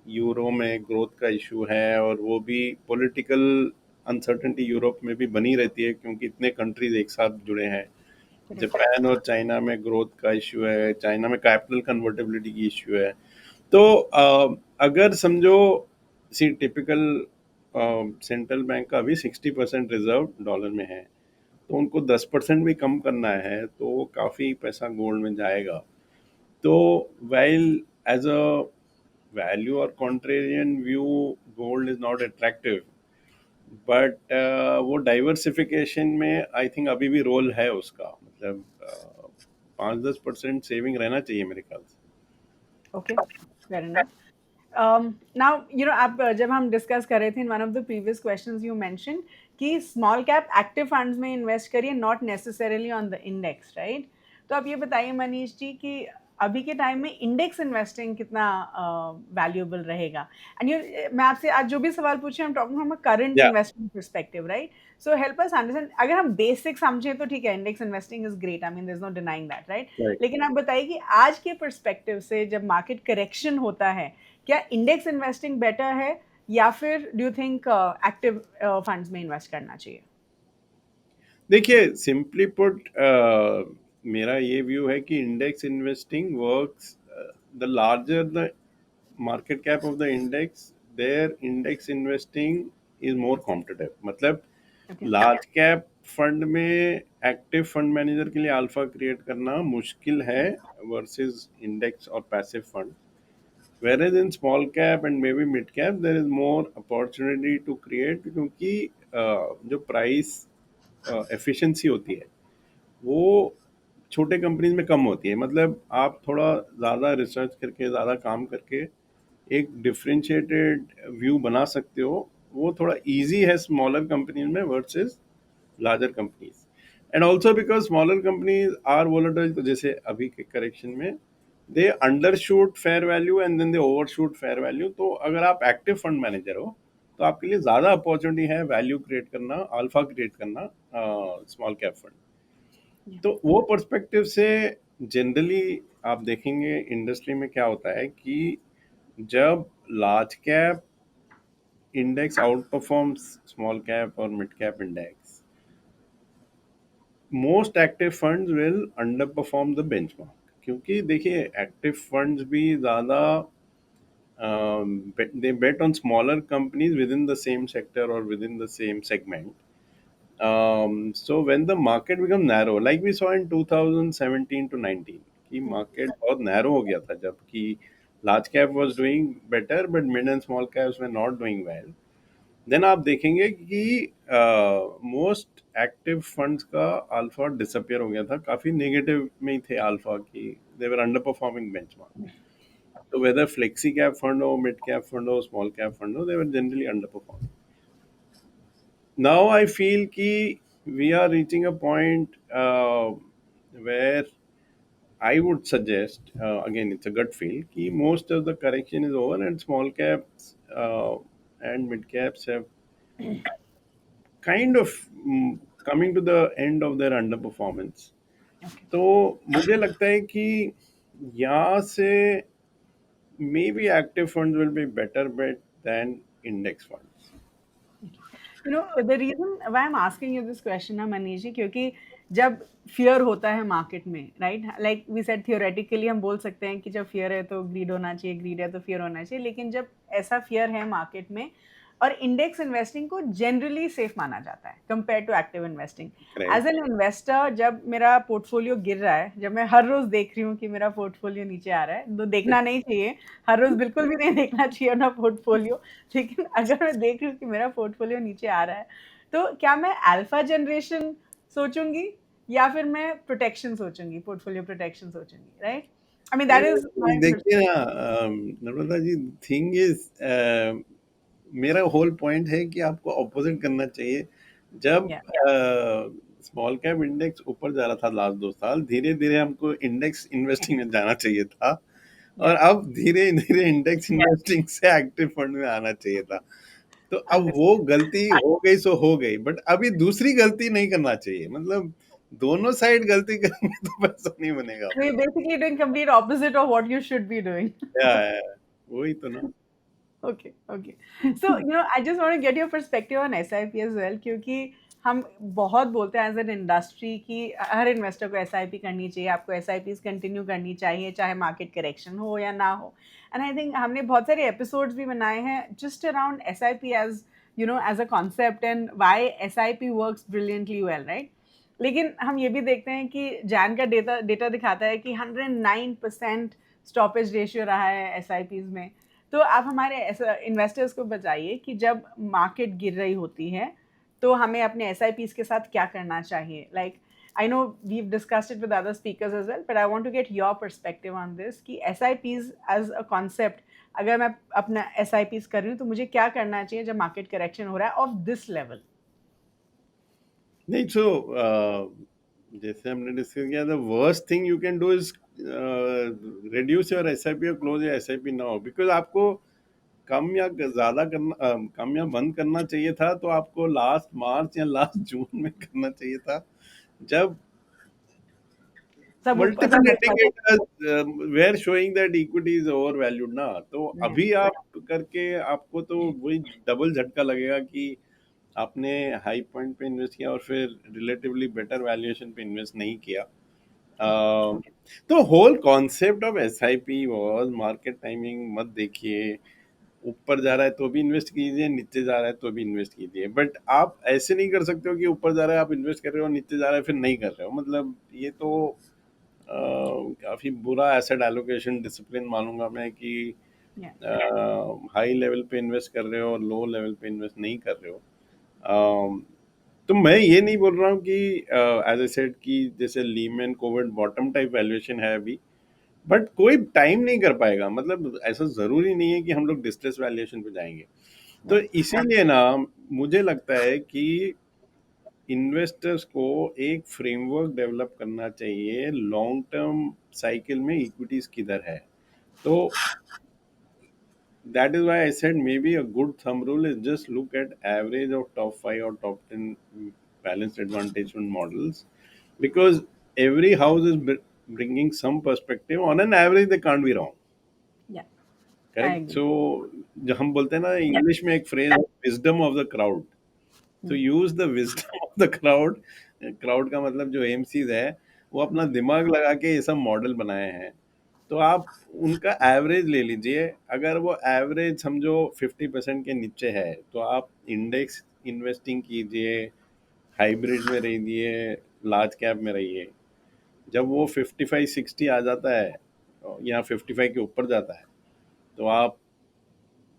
euro में growth का issue है, और वो भी political uncertainty Europe में भी बनी रहती है, क्योंकि इतने कंट्रीज एक साथ जुड़े हैं. Correct. जापान और चाइना में ग्रोथ का इशू है, चाइना में कैपिटल कन्वर्टेबिलिटी की इशू है. तो अगर समझो सी टिपिकल सेंट्रल बैंक का अभी 60% रिजर्व डॉलर में है, तो उनको 10% भी कम करना है, तो काफ़ी पैसा गोल्ड में जाएगा. तो वाइल एज अ वैल्यू और contrarian view, gold is not attractive, but वो डाइवर्सिफिकेशन में आई थिंक अभी भी रोल है उसका. मतलब 5-10% सेविंग रहना चाहिए मेरे ख्याल से. Okay, fair enough. नाउ आप जब हम डिस्कस कर रहे थे in one of the previous questions you mention कि स्मॉल कैप एक्टिव फंड्स में इन्वेस्ट करिए, not necessarily on the index, right? तो आप ये बताइए मनीष जी कि अभी के टाइम में इंडेक्स इन्वेस्टिंग कितना वैल्यूएबल रहेगा? एंड मैं आपसे आज जो भी सवाल पूछे, हम टॉकिंग फ्रॉम अ करंट या investment perspective, right? So help us understand, अगर हम बेसिक समझें तो ठीक है, index investing is great, I mean there is no denying that, right? Right. लेकिन आप बताइए कि आज के पर्सपेक्टिव से जब मार्केट करेक्शन होता है, क्या इंडेक्स इन्वेस्टिंग बेटर है, या फिर do you think active funds में इन्वेस्ट करना चाहिए? देखिए सिंपली पुट मेरा ये व्यू है कि index investing works, the larger the market cap of the index, their index investing is more competitive. मतलब ओके। लार्ज कैप फंड में एक्टिव फंड मैनेजर के लिए अल्फा क्रिएट करना मुश्किल है वर्सेस इंडेक्स और passive fund, whereas in small cap and maybe mid cap there is more opportunity to create, क्योंकि जो प्राइस एफिशिएंसी होती है वो छोटे कंपनीज में कम होती है। मतलब आप थोड़ा ज़्यादा रिसर्च करके ज़्यादा काम करके एक डिफरेंशिएटेड व्यू बना सकते हो, वो थोड़ा इजी है स्मॉलर कंपनीज में versus larger companies. And also because smaller companies are volatile, तो जैसे अभी के करेक्शन में they under shoot fair value and then they over shoot fair value. तो अगर आप एक्टिव फंड मैनेजर हो तो आपके लिए ज़्यादा अपॉर्चुनिटी है वैल्यू क्रिएट करना, अल्फा क्रिएट करना स्मॉल कैप फंड। तो वो पर्सपेक्टिव से जनरली आप देखेंगे इंडस्ट्री में क्या होता है कि जब large cap index out performs small cap और mid cap index, most active funds will under perform the benchmark. क्योंकि देखिए एक्टिव फंड्स भी ज़्यादा they bet on smaller companies within the same sector or within the same segment. So when the market becomes narrow, like we saw in 2017 to 19, कि market बहुत narrow हो गया था, जबकि large cap was doing better but mid and small caps were not doing well. Then आप देखेंगे कि most active funds का अल्फा डिसअपियर हो गया था, काफ़ी नेगेटिव में ही थे अल्फा की, they were under performing benchmark. तो वेदर फ्लेक्सी कैप फंड हो, मिड कैप फंड हो, स्मॉल कैप फंड हो, they were generally under performing. Now I feel कि we are reaching a point where I would suggest, again it's a gut feel, कि most of the correction is over and small caps and mid caps have kind of coming to the end of their underperformance. Okay. तो मुझे लगता है कि यहाँ से maybe active funds will be better bet than index funds. The reason why I am asking you this question ना मनीष जी, क्योंकि जब फियर होता है मार्केट में, right, like we said theoretically हम बोल सकते हैं कि जब फियर है तो ग्रीड होना चाहिए, ग्रीड है तो फियर होना चाहिए, लेकिन जब ऐसा फियर है मार्केट में, और इंडेक्स इन्वेस्टिंग को जनरली सेफ माना जाता है compare to active investing. As Correct. An investor जब मेरा पोर्टफोलियो गिर रहा है, जब मैं हर रोज देख रही हूँ कि मेरा पोर्टफोलियो नीचे आ रहा है, तो देखना नहीं चाहिए, हर रोज बिल्कुल भी नहीं देखना चाहिए अपना पोर्टफोलियो, लेकिन अगर मैं देख रही हूँ कि मेरा पोर्टफोलियो नीचे आ रहा है, तो क्या मैं अल्फा जनरेशन सोचूंगी या फिर मैं प्रोटेक्शन सोचूंगी, पोर्टफोलियो प्रोटेक्शन सोचूंगी, right? I mean that is my देखिए ना नर्मदा जी, थिंग इज मेरा होल पॉइंट है कि आपको ऑपोजिट करना चाहिए। जब या स्मॉल कैप इंडेक्स ऊपर जा रहा था लास्ट 2 साल, धीरे धीरे हमको इंडेक्स इन्वेस्टिंग में जाना चाहिए था, और या अब धीरे धीरे इंडेक्स इन्वेस्टिंग से एक्टिव फंड में आना चाहिए था। तो अब वो अंडरस्टूड। गलती हो गई सो हो गई, बट अभी दूसरी गलती नहीं करना चाहिए। मतलब दोनों साइड गलती करेंगे तो पैसा नहीं बनेगा। So you're basically doing complete opposite of what you should be doing. या वही तो ना। Okay, okay. So, I just want to get your perspective on SIP as well, क्योंकि हम बहुत बोलते हैं एज एन इंडस्ट्री कि हर इन्वेस्टर को SIP करनी चाहिए, आपको SIPs कंटिन्यू करनी चाहिए, चाहे मार्केट करेक्शन हो या ना हो। एंड आई थिंक हमने बहुत सारे एपिसोड्स भी बनाए हैं just around SIP as as a concept and why SIP works brilliantly well, right? लेकिन हम ये भी देखते हैं कि जैन का डेटा डेटा दिखाता है कि 109% स्टॉपेज रेशियो रहा है SIPs में। तो आप हमारे ऐसा इन्वेस्टर्स को बताइए कि जब मार्केट गिर रही होती है तो हमें अपने SIPs के साथ क्या करना चाहिए? Like I know we've discussed it with other speakers as well, but I want to get your perspective on this कि SIPs एज अ कॉन्सेप्ट, अगर मैं अपना SIPs कर रही हूँ तो मुझे क्या करना चाहिए जब मार्केट करेक्शन हो रहा है ऑफ दिस लेवल? नहीं, सो जैसे हमने डिस्कस किया, the worst thing you can do is reduce your SIP और close your SIP now, because आपको कम या ज्यादा करना कम या बंद करना चाहिए था तो आपको लास्ट मार्च या लास्ट जून में करना चाहिए था, जब सब ऊपर मल्टीपल सब ऊपर indicators were showing that equity is overvalued ना। तो है। अभी आप करके आपको तो वही डबल झटका लगेगा कि आपने हाई पॉइंट पे इन्वेस्ट किया और फिर रिलेटिवली बेटर वैल्यूएशन पे इन्वेस्ट नहीं किया। तो whole concept of SIP was market timing मत देखिए, ऊपर जा रहा है तो भी इन्वेस्ट कीजिए, नीचे जा रहा है तो भी इन्वेस्ट कीजिए, बट आप ऐसे नहीं कर सकते हो कि ऊपर जा रहा है आप इन्वेस्ट कर रहे हो, नीचे जा रहा है फिर नहीं कर रहे हो। मतलब ये तो काफी बुरा एसेट एलोकेशन डिसिप्लिन मानूंगा मैं कि Yeah. हाई लेवल पे इन्वेस्ट कर रहे हो और लो लेवल पे इन्वेस्ट नहीं कर रहे हो। अम, तो मैं ये नहीं बोल रहा हूँ कि एज ए सेड कि जैसे Lehmann Covid bottom type valuation है अभी, बट कोई टाइम नहीं कर पाएगा। मतलब ऐसा जरूरी नहीं है कि हम लोग डिस्ट्रेस वैल्यूएशन पे जाएंगे। तो Yeah. इसीलिए ना मुझे लगता है कि इन्वेस्टर्स को एक फ्रेमवर्क डेवलप करना चाहिए लॉन्ग टर्म साइकिल में इक्विटीज किधर है। तो that is why I said maybe a good thumb rule is just look at average of top 5 or top 10 balanced advantage fund models, because every house is bringing some perspective. On an average they can't be wrong, Yeah. I correct? agree. So जो हम बोलते हैं ना English में एक phrase wisdom of the crowd, तो Hmm. Use the wisdom of the crowd. Crowd का मतलब जो एमसीज है वो अपना दिमाग लगा के ये सब मॉडल बनाए हैं। तो आप उनका एवरेज ले लीजिए। अगर वो एवरेज समझो 50% के नीचे है तो आप इंडेक्स इन्वेस्टिंग कीजिए, हाइब्रिड में रहिए, लार्ज कैप में रहिए। जब वो 55-60 आ जाता है या 55 के ऊपर जाता है तो आप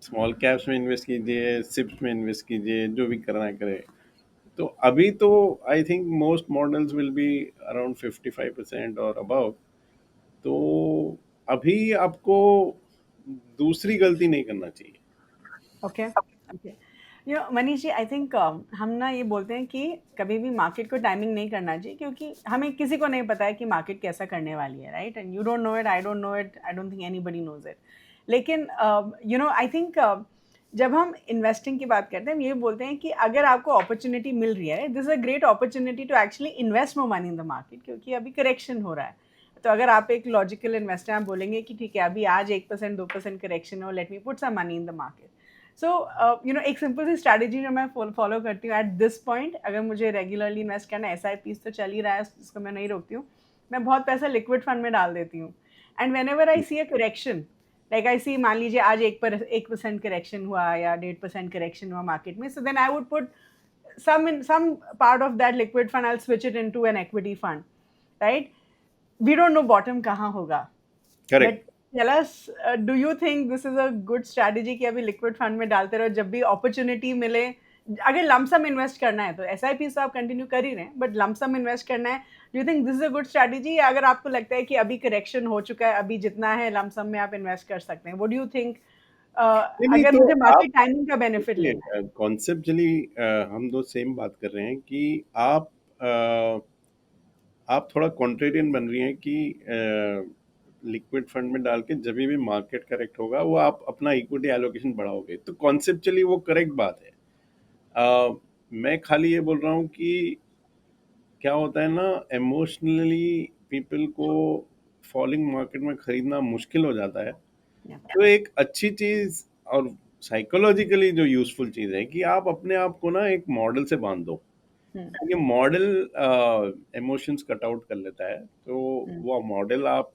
स्मॉल कैप्स में इन्वेस्ट कीजिए, सिप्स में इन्वेस्ट कीजिए, जो भी करना है करें। तो अभी तो I think most models will be around 55% और अबव। तो अभी आपको दूसरी गलती नहीं करना चाहिए। Okay, okay. Manish ji, I think हम ना ये बोलते हैं कि कभी भी मार्केट को टाइमिंग नहीं करना चाहिए, क्योंकि हमें किसी को नहीं पता है कि मार्केट कैसा करने वाली है, right? And you don't know it, I don't know it, I don't think anybody knows it. लेकिन आई थिंक जब हम इन्वेस्टिंग की बात करते हैं, हम ये बोलते हैं कि अगर आपको अपॉर्चुनिटी मिल रही है, this is a great opportunity to actually invest more money in the market, क्योंकि अभी करेक्शन हो रहा है। तो अगर आप एक लॉजिकल इन्वेस्टर, आप बोलेंगे कि ठीक है, अभी आज 1% 2% करेक्शन हो, let me put some money in the market. So एक सिंपल सी स्ट्रैटेजी जो मैं फॉलो करती हूँ एट दिस पॉइंट, अगर मुझे रेगुलरली इन्वेस्ट करना है, SIPs तो चल ही रहा है, जिसको मैं नहीं रोकती हूँ, मैं बहुत पैसा लिक्विड फंड में डाल देती हूँ। And whenever I see a correction, like I see, मान लीजिए आज 1% करेक्शन हुआ या 1.5% करेक्शन हुआ मार्केट में, so then I would put some part of that liquid fund, I'll switch it into an equity fund, right? We don't know bottom कहाँ होगा, correct. But tell us, do you think this is a good strategy कि अभी liquid fund में डालते रहो, जब भी opportunity मिले? अगर लमसम इन्वेस्ट करना है तो SIP तो आप कंटिन्यू कर ही रहे हैं, बट लमसम इन्वेस्ट करना है, do you think this is a good strategy? या अगर आपको लगता है कि अभी करेक्शन हो चुका है, अभी जितना है लमसम में आप इन्वेस्ट कर सकते हैं, व्हाट डू यू थिंक? नहीं नहीं, अगर तो मुझे आप मार्केट टाइमिंग का बेनिफिट लेना है। कॉन्सेप्चुअली हम दो सेम बात कर रहे हैं कि आप आप थोड़ा कॉन्ट्रेरियन बन रही हैं कि लिक्विड फंड में डाल के जब भी मार्केट करेक्ट होगा वो आप अपना इक्विटी एलोकेशन बढ़ाओगे। तो कॉन्सेप्चुअली वो करेक्ट बात है। मैं खाली ये बोल रहा हूँ कि क्या होता है ना, इमोशनली पीपल को फॉलिंग मार्केट में खरीदना मुश्किल हो जाता है। Yeah. तो एक अच्छी चीज और साइकोलॉजिकली जो यूजफुल चीज है कि आप अपने आप को ना एक मॉडल से बांध दो। Hmm. ये मॉडल इमोशंस कट आउट कर लेता है, तो Hmm. वो मॉडल आप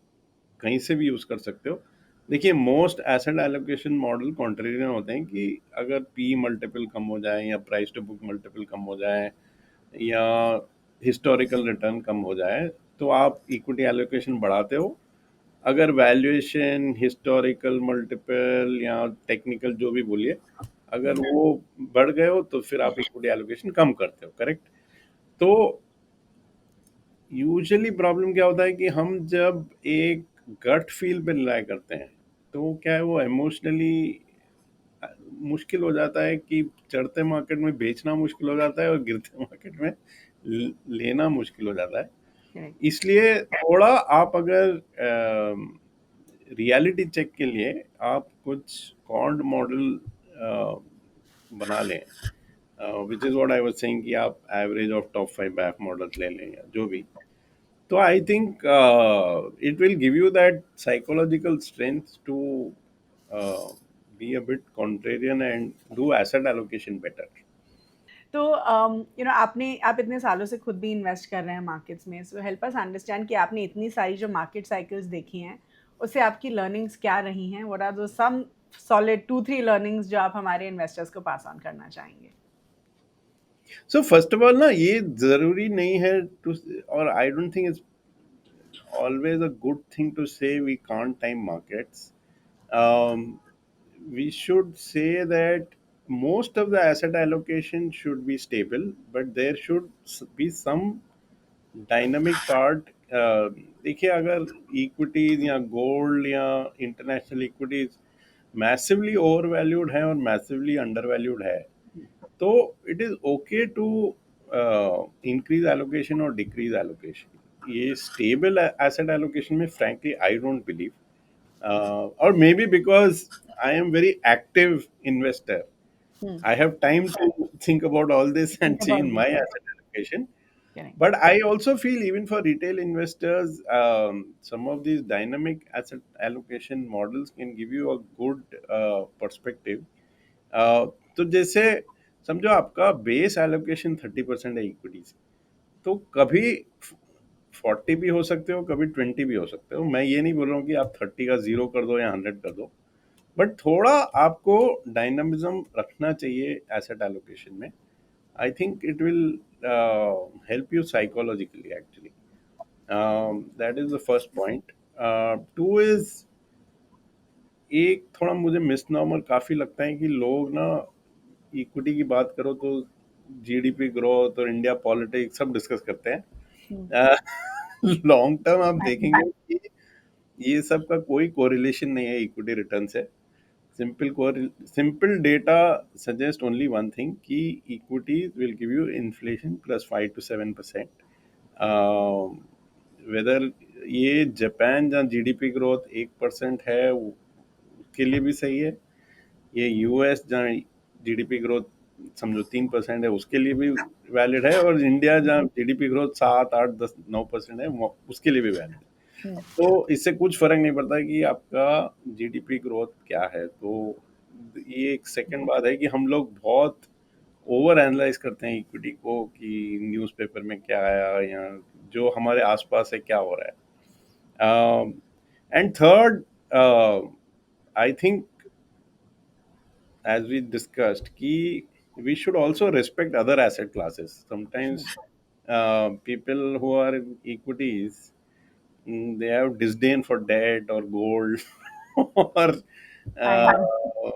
कहीं से भी यूज कर सकते हो। देखिए most asset allocation model contrarian होते हैं कि अगर पी मल्टीपल कम हो जाए या प्राइस टू बुक मल्टीपल कम हो जाए या हिस्टोरिकल रिटर्न कम हो जाए तो आप इक्विटी एलोकेशन बढ़ाते हो। अगर वैल्यूएशन, हिस्टोरिकल मल्टीपल या टेक्निकल जो भी बोलिए, अगर वो बढ़ गए हो तो फिर आप इक्विटी एलोकेशन कम करते हो, करेक्ट? तो यूजुअली प्रॉब्लम क्या होता है कि हम जब एक गट फील पे रिलाय करते हैं तो क्या है वो इमोशनली मुश्किल हो जाता है कि चढ़ते मार्केट में बेचना मुश्किल हो जाता है और गिरते मार्केट में लेना मुश्किल हो जाता है। Correct. इसलिए थोड़ा आप अगर रियलिटी चेक के लिए आप कुछ कॉन्ड मॉडल बना लें, which is what I was saying कि आप average of top 5 back models ले लें या जो भी। तो I think it will give you that psychological strength to be a bit contrarian and do asset allocation better. तो आप इतने सालों से खुद भी इन्वेस्ट कर रहे हैं मार्केट्स में, सो हेल्प अस अंडरस्टैंड कि आपने इतनी सारी जो मार्केट साइकिल्स देखी हैं, उससे आपकी लर्निंग्स क्या रही हैं? व्हाट आर दो सम सॉलिड 2-3 लर्निंग्स जो आप हमारे इन्वेस्टर्स को पास ऑन करना चाहेंगे? सो फर्स्ट ऑफ ऑल ना, ये ज़रूरी नहीं है टू, और आई don't think it's always a good thing to say we can't time markets. We should say that most of the asset allocation should be stable, but there should be some dynamic part. देखिए, अगर equities या gold या international equities massively over valued है और massively under valued है, तो it is okay to increase allocation और decrease allocation. ये स्टेबल एसेट एलोकेशन में frankly I don't believe, or maybe because I am very active investor, Hmm. I have time to think about all this and Think about change my this. asset allocation. Correct. But I also feel even for retail investors, some of these dynamic asset allocation models can give you a good perspective. तो जैसे समझो आपका base allocation 30% है equities, तो कभी 40 भी हो सकते हो, कभी 20 भी हो सकते हो. मैं ये नहीं बोल रहा हूँ कि आप 30 का 0 कर दो या 100 कर दो, बट थोड़ा आपको डायनामिज्म रखना चाहिए एसेट एलोकेशन में. आई think it will help you psychologically actually. That is the first point. Two is, एक थोड़ा मुझे मिसनॉमर काफ़ी लगता है कि लोग ना इक्विटी की बात करो तो जीडीपी ग्रोथ और इंडिया पॉलिटिक्स सब डिस्कस करते हैं. लॉन्ग टर्म आप देखेंगे कि ये सब का कोई कोरिलेशन नहीं है इक्विटी रिटर्न से. Simple data suggest only one thing कि equities will give you inflation plus 5 to 7%. Whether ये जापान जहाँ जीडीपी ग्रोथ 1% है उसके लिए भी सही है, ये यूएस जहाँ जीडीपी ग्रोथ समझो 3% है उसके लिए भी वैलिड है, और इंडिया जहाँ जीडीपी ग्रोथ 7, 8, 10, 9% है उसके लिए भी वैलिड है. तो इससे कुछ फर्क नहीं पड़ता कि आपका जीडीपी ग्रोथ क्या है. तो ये एक सेकंड बात है कि हम लोग बहुत ओवर एनालाइज करते हैं इक्विटी को कि न्यूज़पेपर में क्या आया या जो हमारे आसपास है क्या हो रहा है. And third, I think as we discussed ki we should also respect other asset classes. Sometimes people who are in equities, they have disdain for debt or gold or I uh, know.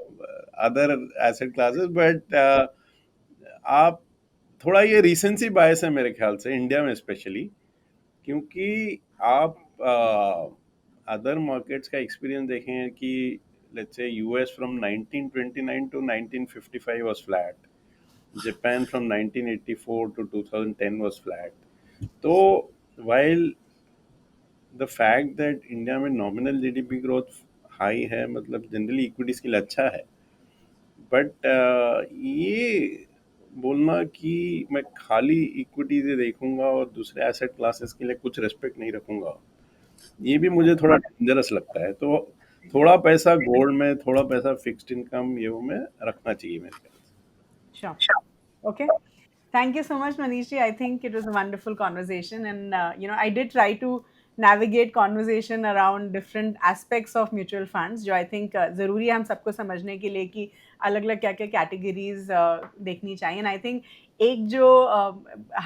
other asset classes, but आप थोड़ा ये recency बायस है मेरे ख्याल से India में specially, क्योंकि आप अदर मार्केट्स का एक्सपीरियंस देखें कि let's say US from 1929 to 1955 was flat, Japan from 1984 to 2010 was flat. तो while the fact that India में नॉमिनल जीडीपी ग्रोथ हाई है, मतलब जनरली इक्विटीज के लिए अच्छा है, बट ये बोलना कि मैं खाली इक्विटीज देखूंगा और दूसरे एसेट क्लासेस के लिए कुछ रेस्पेक्ट नहीं रखूंगा, ये भी मुझे थोड़ा डेंजरस लगता है. तो थोड़ा पैसा गोल्ड में, थोड़ा पैसा फिक्स्ड इनकम ये में रखना चाहिए मेरे ख्याल से. Sure. Okay. Thank you so much, Manishi. I think it was a wonderful conversation, and I did try to navigate conversation around different aspects of mutual funds, जो I think ज़रूरी है हम सबको समझने के लिए कि अलग-अलग क्या-क्या कैटेगरीज देखनी चाहिए. And I think एक जो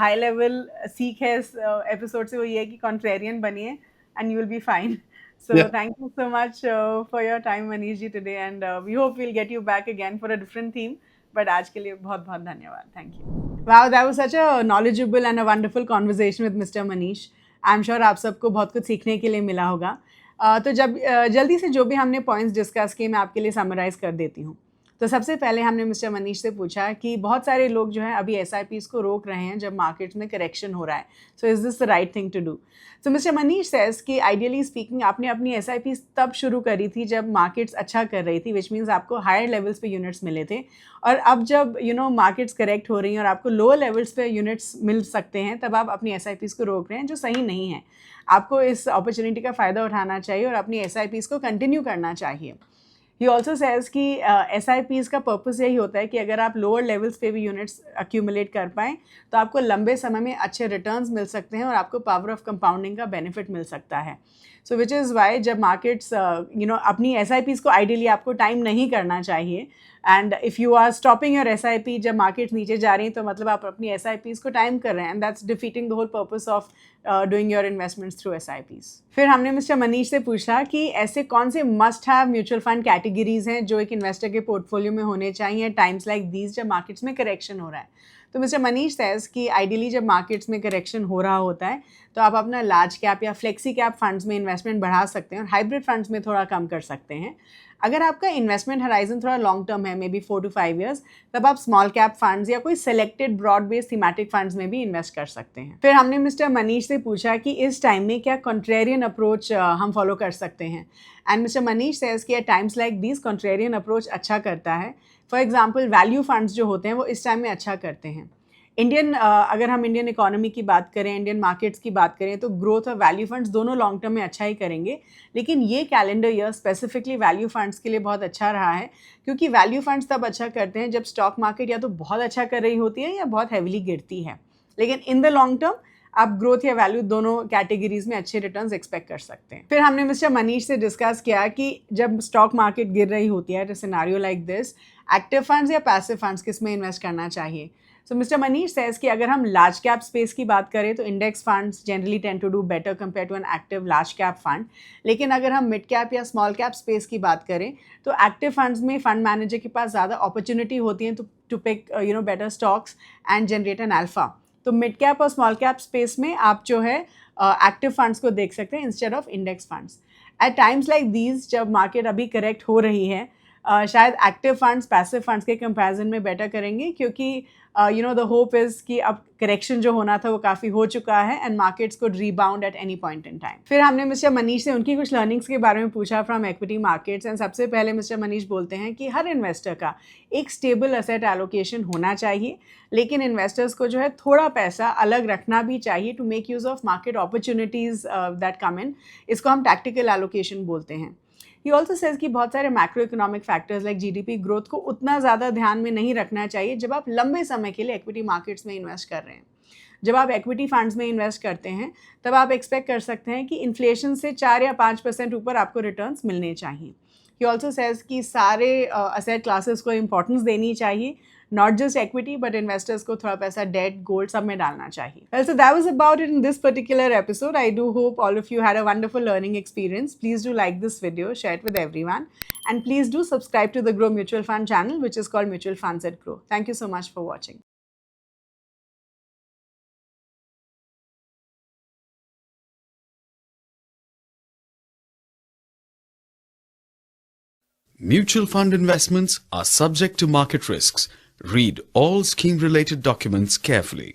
हाई लेवल सीख है इस एपिसोड से वो ये है कि कॉन्ट्रेरियन बनिए and you will be fine. So Yeah. thank you so much for your time, Manish ji, today, and we hope we'll get you back again for a different theme. But आज के लिए बहुत-बहुत धन्यवाद. Thank you. Wow, that was such a knowledgeable and a wonderful conversation with Mr. Manish. I'm sure आप सबको बहुत कुछ सीखने के लिए मिला होगा. तो जल्दी से जो भी हमने पॉइंट्स डिस्कस किए मैं आपके लिए समराइज कर देती हूँ. तो सबसे पहले हमने मिस्टर मनीष से पूछा कि बहुत सारे लोग जो हैं अभी एसआईपीज को रोक रहे हैं जब मार्केट्स में करेक्शन हो रहा है. So is this the right thing to do? So mister Manish says कि आइडियली स्पीकिंग आपने अपनी एसआईपीज तब शुरू करी थी जब मार्केट्स अच्छा कर रही थी, विच मीन्स आपको हायर लेवल्स पे यूनिट्स मिले थे, और अब जब मार्केट्स करेक्ट हो रही हैं और आपको लोअर लेवल्स पे यूनिट्स मिल सकते हैं तब आप अपनी एसआईपीज को रोक रहे हैं, जो सही नहीं है. आपको इस अपॉर्चुनिटी का फ़ायदा उठाना चाहिए और अपनी एसआईपीज को कंटिन्यू करना चाहिए. ही ऑल्सो सेज कि SIPs का पर्पस यही होता है कि अगर आप लोअर लेवल्स पे भी यूनिट्स अक्यूमुलेट कर पाएँ तो आपको लंबे समय में अच्छे रिटर्न्स मिल सकते हैं और आपको पावर ऑफ कंपाउंडिंग का बेनिफिट मिल सकता है. सो विच इज़ वाई जब मार्केट्स अपनी SIPs को आइडियली आपको टाइम नहीं करना चाहिए. And if you are stopping your SIP जब मार्केट्स नीचे जा रही हैं तो मतलब आप अपनी SIPs को टाइम कर रहे हैं, and that's defeating the whole purpose of doing your investments through SIPs. फिर हमने मिस्टर मनीष से पूछा कि ऐसे कौन से must have mutual fund categories हैं जो एक इन्वेस्टर के पोर्टफोलियो में होने चाहिए टाइम्स लाइक दीज जब मार्केट्स में करेक्शन हो रहा है. तो मिस्टर मनीष सेज कि आइडियली जब मार्केट्स में करेक्शन हो रहा होता है तो आप अपना लार्ज कैप या फ्लेक्सी कैप फंड्स में इन्वेस्टमेंट बढ़ा सकते हैं और हाइब्रिड फंड्स में थोड़ा कम कर सकते हैं. अगर आपका इन्वेस्टमेंट हराइजन थोड़ा लॉन्ग टर्म है, मे बी 4 to 5 years, तब आप स्मॉल कैप फंड्स या कोई selected broad based thematic funds में भी इन्वेस्ट कर सकते हैं. फिर हमने मिस्टर मनीष से पूछा कि इस टाइम में क्या कॉन्ट्रेरियन अप्रोच हम फॉलो कर सकते हैं. एंड मिस्टर मनीष सेज कि at times like this contrarian approach अच्छा करता है. फॉर एग्जाम्पल वैल्यू फंड्स जो होते हैं वो इस टाइम में अच्छा करते हैं. अगर हम इंडियन इकोनॉमी की बात करें, इंडियन मार्केट्स की बात करें तो ग्रोथ और वैल्यू फंड्स दोनों लॉन्ग टर्म में अच्छा ही करेंगे. लेकिन ये calendar year specifically value funds के लिए बहुत अच्छा रहा है, क्योंकि वैल्यू फंड्स तब अच्छा करते हैं जब स्टॉक मार्केट या तो बहुत अच्छा कर रही होती है या बहुत हैवीली गिरती है. लेकिन इन द लॉन्ग टर्म आप ग्रोथ या वैल्यू दोनों कैटेगरीज में अच्छे रिटर्न्स एक्सपेक्ट कर सकते हैं. फिर हमने मिस्टर मनीष से डिस्कस किया कि जब स्टॉक मार्केट गिर रही होती है, scenario like this, active funds या पैसिव फंड्स किस में इन्वेस्ट करना चाहिए. सो मिस्टर मनीष सेज कि अगर हम लार्ज कैप स्पेस की बात करें तो index funds generally tend to do better compare to an active large cap fund. लेकिन अगर हम मिड कैप या स्मॉल कैप स्पेस की बात करें तो एक्टिव फंड्स में फंड मैनेजर के पास ज़्यादा अपॉर्चुनिटी होती है to pick better stocks and generate an alpha. तो मिड कैप और स्मॉल कैप स्पेस में आप जो है एक्टिव फंड्स को देख सकते हैं instead of index funds. At times like these जब मार्केट अभी करेक्ट हो रही है, शायद एक्टिव फंड्स पैसिव फंड्स के कंपैरिजन में बेटर करेंगे, क्योंकि द होप इज़ कि अब करेक्शन जो होना था वो काफ़ी हो चुका है एंड मार्केट्स को rebound at any point in time. फिर हमने मिस्टर मनीष से उनकी कुछ लर्निंग्स के बारे में पूछा फ्रॉम इक्विटी मार्केट्स. एंड सबसे पहले मिस्टर मनीष बोलते हैं कि हर इन्वेस्टर का एक स्टेबल एसेट एलोकेशन होना चाहिए, लेकिन इन्वेस्टर्स को जो है थोड़ा पैसा अलग रखना भी चाहिए to make use of market opportunities that come in. इसको हम टैक्टिकल एलोकेशन बोलते हैं. ही ऑल्सो सेज कि बहुत सारे macro economic factors like GDP growth को उतना ज़्यादा ध्यान में नहीं रखना चाहिए जब आप लंबे समय के लिए इक्विटी मार्केट्स में इन्वेस्ट कर रहे हैं. जब आप इक्विटी फंड्स में इन्वेस्ट करते हैं तब आप एक्सपेक्ट कर सकते हैं कि इन्फ्लेशन से 4 या 5% ऊपर आपको रिटर्न्स मिलने चाहिए. ही ऑल्सो सेज कि सारे असेट क्लासेस को इम्पोर्टेंस देनी चाहिए, not just equity, but investors को थोड़ा पैसा डेट, गोल्ड सब में डालना चाहिए. Well, so that was about it in this particular episode. I do hope all of you had a wonderful learning experience. Please do like this video, share it with everyone, and please do subscribe to the Grow Mutual Fund channel, which is called Mutual Funds at Grow. Thank you so much for watching. Mutual fund investments are subject to market risks. Read all scheme-related documents carefully.